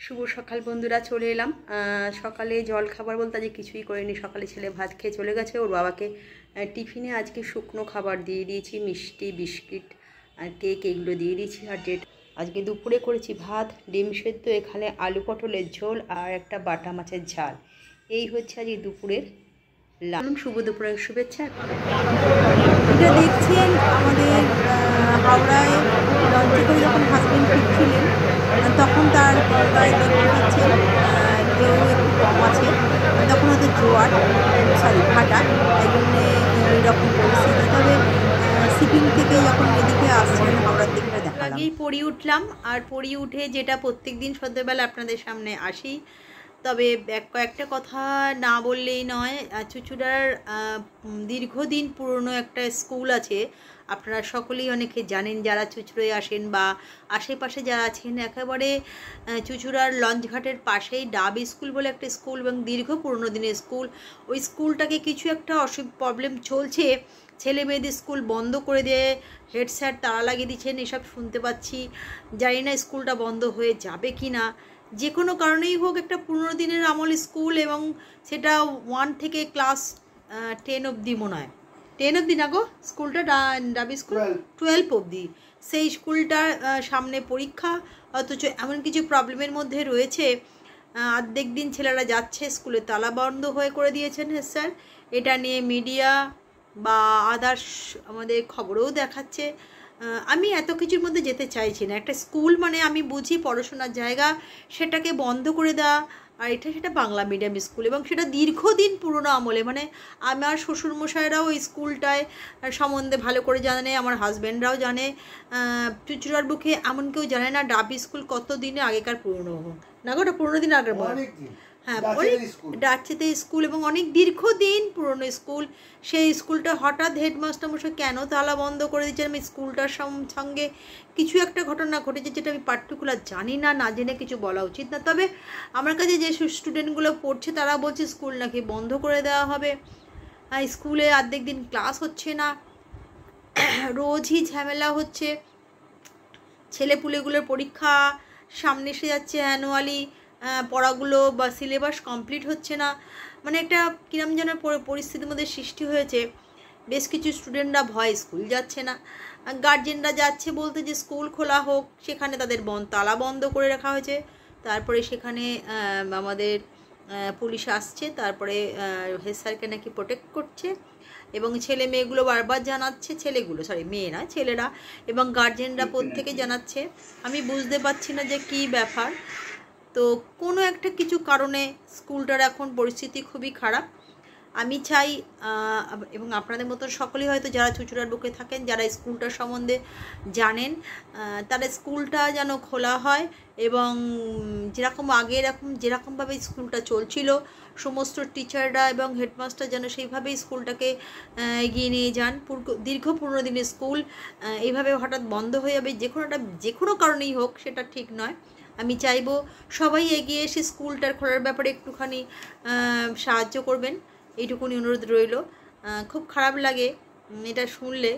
শুভ সকাল বন্ধুরা, চলে এলাম। সকালে জল খাবার বলতে আজকে কিছুই করিনি। সকালে ছেলে ভাত খেয়ে চলে গেছে। ওর বাবাকে টিফিনে আজকে শুকনো খাবার দিয়ে দিয়েছি, মিষ্টি, বিস্কিট আর কেক এগুলো দিয়ে দিয়েছি। আর আজকে দুপুরে করেছি ভাত, ডিম সেদ্ধ, এখানে আলু পটলের ঝোল আর একটা বাটা মাছের ঝাল। এই হচ্ছে আজকে দুপুরের শুভ দুপুরের শুভেচ্ছা। এটা দেখছেন আমাদের হাওড়ায় লঞ্চে করে যখন হাজব্যান্ড ফিরছিলেন তখন তার গলায় দেখতে পাচ্ছেন ঢেউ একটু কম আছে, তখন হয়তো জোয়ার ভাটা, তাই জন্যে এইরকম পরিস্থিতি। তবে শিপিং থেকে যখন এদিকে আসছেন হাওড়ার দিকটা দেখা আগেই পড়ি উঠলাম, আর পড়ি উঠে যেটা প্রত্যেক দিন সন্ধ্যেবেলা আপনাদের সামনে আসি। তবে কয়েকটা কথা না বললেই নয়। চুঁচুড়ার দীর্ঘদিন পুরনো একটা স্কুল আছে, আপনারা সকলেই অনেকে জানেন যারা চুঁচুড়ায় আসেন বা আশেপাশে যারা আছেন। একেবারে চুঁচুড়ার লঞ্চঘাটের পাশেই ডাব স্কুল বলে একটা স্কুল, এবং দীর্ঘ পুরনো দিনের স্কুল। ওই স্কুলটাকে কিছু একটা প্রবলেম চলছে, ছেলে মেয়েদের স্কুল বন্ধ করে দিয়ে হেড স্যার তালা লাগিয়ে দিচ্ছেন, এসব শুনতে পাচ্ছি। জানি না স্কুলটা বন্ধ হয়ে যাবে কি না। যে কোনো কারণেই হোক, একটা 15 দিনের আমল স্কুল, এবং সেটা 1 থেকে ক্লাস 10 অবধি, মনে হয় 10 অবধি না গো, স্কুলটা ডাবি স্কুল 12 অবধি। সেই স্কুলটার সামনে পরীক্ষা, অথচ এমন কিছু প্রবলেমের মধ্যে রয়েছে। অর্ধেক দিন ছেলেরা যাচ্ছে, স্কুলে তালা বন্ধ হয়ে করে দিয়েছেন হেড স্যার। এটা নিয়ে মিডিয়া বা আদার্স আমাদের খবরেও দেখাচ্ছে। আমি এত কিছুর মধ্যে যেতে চাইছি না। একটা স্কুল মানে আমি বুঝি পড়াশোনার জায়গা, সেটাকে বন্ধ করে দেওয়া। আর সেটা বাংলা মিডিয়াম স্কুল, এবং সেটা দীর্ঘদিন পুরনো আমলে। মানে আমার শ্বশুরমশাইরাও ওই স্কুলটায় সম্বন্ধে ভালো করে জানে, আমার হাজব্যান্ডরাও জানে। চুঁচুড়ার বুকে এমন কেউ জানে না ডাবি স্কুল কত দিনে আগেকার পুরনো না গো, ওটা পুরনো দিন আগের বল। হ্যাঁ, ডাচেতে স্কুল, এবং অনেক দীর্ঘদিন পুরনো স্কুল। সেই স্কুলটা হঠাৎ হেডমাস্টার মশাই কেন তালা বন্ধ করে দিচ্ছেন, আমি স্কুলটার সঙ্গে কিছু একটা ঘটনা ঘটেছে যেটা আমি পার্টিকুলার জানি না, না জেনে কিছু বলা উচিত না। তবে আমার কাছে যে স্টুডেন্টগুলো পড়ছে তারা বলছে স্কুল নাকি বন্ধ করে দেওয়া হবে। স্কুলে অর্ধেক দিন ক্লাস হচ্ছে না, রোজই ঝামেলা হচ্ছে। ছেলেপুলেগুলোর পরীক্ষা সামনে এসে যাচ্ছে, অ্যানুয়ালি পড়াগুলো বা সিলেবাস কমপ্লিট হচ্ছে না। মানে একটা কিরম যেন পরিস্থিতির মধ্যে সৃষ্টি হয়েছে। বেশ কিছু স্টুডেন্টরা ভয় স্কুল যাচ্ছে না, গার্জেনরা যাচ্ছে বলতে যে স্কুল খোলা হোক, সেখানে তাদের তালা বন্ধ করে রাখা হয়েছে। তারপরে সেখানে আমাদের পুলিশ আসছে, তারপরে হেড স্যারকে নাকি প্রোটেক্ট করছে, এবং ছেলে মেয়েগুলো বারবার জানাচ্ছে, মেয়ে না ছেলেরা, এবং গার্জেনরা প্রত্যেকে জানাচ্ছে। আমি বুঝতে পারছি না যে কী ব্যাপার। তো কোনো একটা কিছু কারণে স্কুলটার এখন পরিস্থিতি খুবই খারাপ। আমি চাই, এবং আপনাদের মতো সকলেই হয়তো যারা চুঁচুড়ার বুকে থাকেন, যারা স্কুলটার সম্বন্ধে জানেন, তারা স্কুলটা যেন খোলা হয়, এবং যেরকম আগে যেরকমভাবে স্কুলটা চলছিল, সমস্ত টিচাররা এবং হেডমাস্টার যেন সেইভাবেই স্কুলটাকে এগিয়ে নিয়ে যান। দীর্ঘ 15 দিনের স্কুল এইভাবে হঠাৎ বন্ধ হয়ে যাবে যে কোনো কারণেই হোক, সেটা ঠিক নয়। আমি চাইবো সবাই এগিয়ে এসে স্কুলটার খোলার ব্যাপারে একটুখানি সাহায্য করবেন, এইটুকুনি অনুরোধ রইল। খুব খারাপ লাগে এটা শুনলে।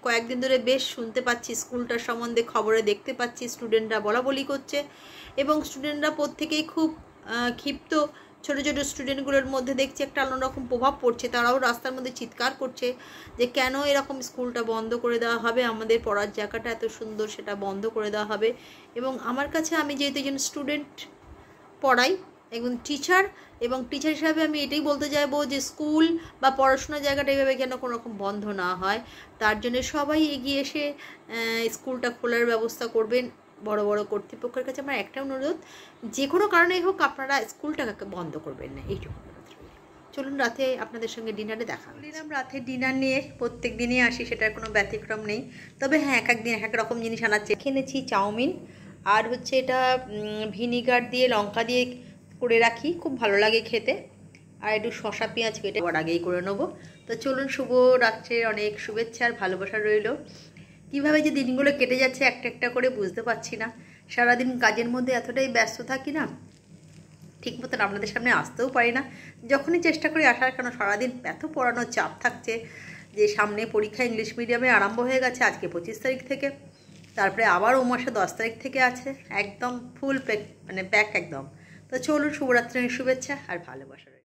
কয়েকদিন ধরে বেশ শুনতে পাচ্ছি স্কুলটার সম্বন্ধে, খবরে দেখতে পাচ্ছি স্টুডেন্টরা বলাবলি করছে, এবং স্টুডেন্টরা প্রত্যেকেই খুব ক্ষিপ্ত। ছোটো ছোটো স্টুডেন্টগুলোর মধ্যে দেখছি একটা অন্যরকম প্রভাব পড়ছে, তারাও রাস্তার মধ্যে চিৎকার করছে যে কেন এরকম স্কুলটা বন্ধ করে দেওয়া হবে, আমাদের পড়ার জায়গাটা এত সুন্দর, সেটা বন্ধ করে দেওয়া হবে। এবং আমার কাছে, আমি যেহেতু একজন স্টুডেন্ট পড়াই, একজন টিচার, এবং টিচার হিসাবে আমি এটাই বলতে চাইবো যে স্কুল বা পড়াশোনার জায়গাটা এইভাবে যেন কোনো রকম বন্ধ না হয়। তার জন্য সবাই এগিয়ে এসে স্কুলটা খোলার ব্যবস্থা করবেন। বড় বড় কর্তৃপক্ষের কাছে আমার একটা অনুরোধ, যে কোনো কারণেই হোক আপনারা স্কুলটাকে বন্ধ করবেন না, এইটুকু। চলুন রাতে আপনাদের সঙ্গে ডিনারে দেখা দিলাম। রাতে ডিনার নিয়ে প্রত্যেক দিনই আসি, সেটার কোনো ব্যতিক্রম নেই। তবে হ্যাঁ, এক একদিন এক এক রকম জিনিস আনাচ্ছে। কিনেছি চাউমিন, আর হচ্ছে এটা ভিনিগার দিয়ে লঙ্কা দিয়ে করে রাখি, খুব ভালো লাগে খেতে। আর একটু শসা পেঁয়াজ কেটে আবার আগেই করে নেবো। তো চলুন, শুভ রাত্রের অনেক শুভেচ্ছা আর ভালোবাসা রইল। কীভাবে যে দিনগুলো কেটে যাচ্ছে একটা একটা করে বুঝতে পারছি না। সারাদিন কাজের মধ্যে এতটাই ব্যস্ত থাকি না, ঠিক মতন আপনাদের সামনে আসতেও পারি না। যখনই চেষ্টা করি আসার, কেন সারাদিন এত পড়ানোর চাপ থাকছে যে সামনে পরীক্ষা ইংলিশ মিডিয়ামে আরম্ভ হয়ে গেছে আজকে 25 তারিখ থেকে। তারপরে আবার ও মাসে 10 তারিখ থেকে আছে একদম ফুল প্যাক, মানে প্যাক একদম। তো চলুন, শুভরাত্রির শুভেচ্ছা আর ভালোবাসা।